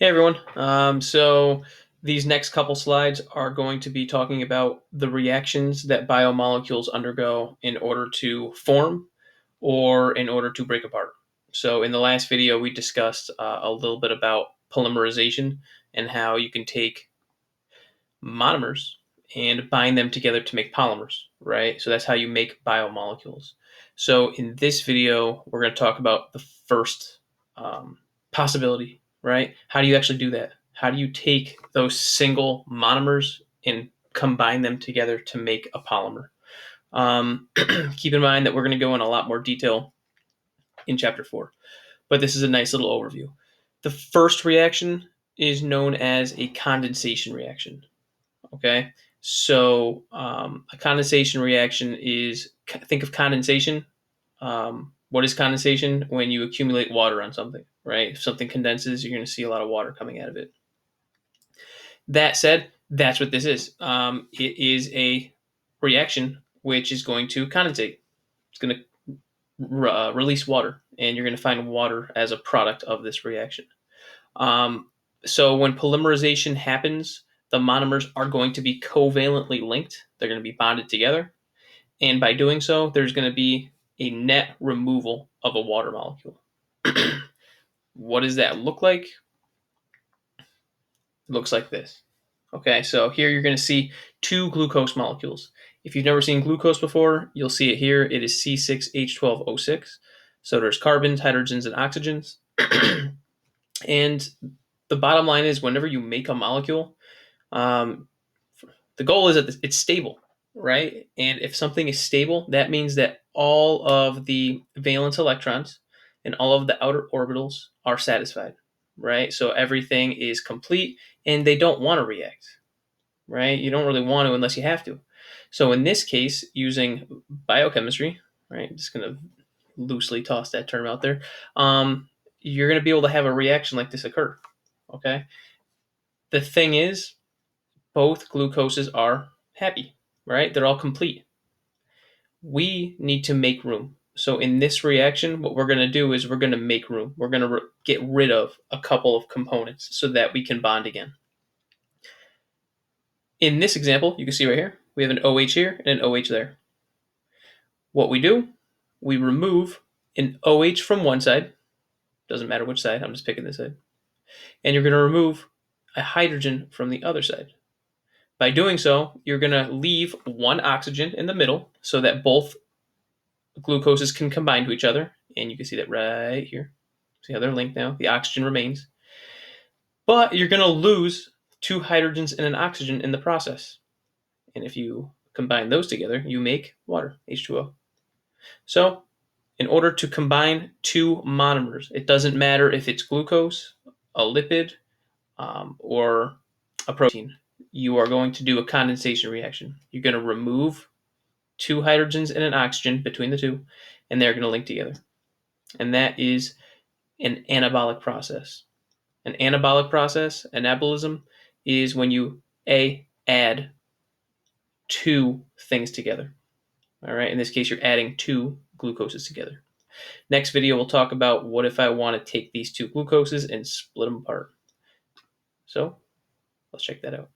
Hey everyone. So these next couple slides are going to be talking about the reactions that biomolecules undergo in order to form or in order to break apart. So in the last video, we discussed a little bit about polymerization and how you can take monomers and bind them together to make polymers, right? So that's how you make biomolecules. So in this video, we're going to talk about the first possibility, right? How do you actually do that? How do you take those single monomers and combine them together to make a polymer? Keep in mind that we're going to go in a lot more detail in chapter 4, but this is a nice little overview. The first reaction is known as a condensation reaction. Okay, so a condensation reaction is, think of condensation. What is condensation? When you accumulate water on something, right? If something condenses, you're going to see a lot of water coming out of it. That said, that's what this is. It is a reaction which is going to condensate. It's going to release water, and you're going to find water as a product of this reaction. So when polymerization happens, the monomers are going to be covalently linked. They're going to be bonded together. And by doing so, there's going to be a net removal of a water molecule. What does that look like? It looks like this. Okay, so here you're going to see two glucose molecules. If you've never seen glucose before, you'll see it here. It is C6H12O6. So there's carbons, hydrogens, and oxygens. And the bottom line is whenever you make a molecule, um, the goal is that it's stable, right? And if something is stable, that means that all of the valence electrons and all of the outer orbitals are satisfied, right? So everything is complete and they don't want to react, right? You don't really want to unless you have to. So in this case, using biochemistry, right? I'm just going to loosely toss that term out there. You're going to be able to have a reaction like this occur, okay? The thing is, both glucoses are happy, right? They're all complete. We need to make room. So in this reaction, what we're going to do is we're going to make room. We're going to get rid of a couple of components so that we can bond again. In this example, you can see right here, we have an OH here and an OH there. What we do, we remove an OH from one side. Doesn't matter which side, I'm just picking this side. And you're going to remove a hydrogen from the other side. By doing so, you're going to leave one oxygen in the middle so that both glucoses can combine to each other. And you can see that right here. See how they're linked now? The oxygen remains. But you're going to lose two hydrogens and an oxygen in the process. And if you combine those together, you make water, H2O. So in order to combine two monomers, it doesn't matter if it's glucose, a lipid, or a protein. You are going to do a condensation reaction. You're going to remove two hydrogens and an oxygen between the two, and they're going to link together. And that is an anabolic process. An anabolic process, anabolism, is when you add two things together. All right, in this case, you're adding two glucoses together. Next video, we'll talk about what if I want to take these two glucoses and split them apart. So let's check that out.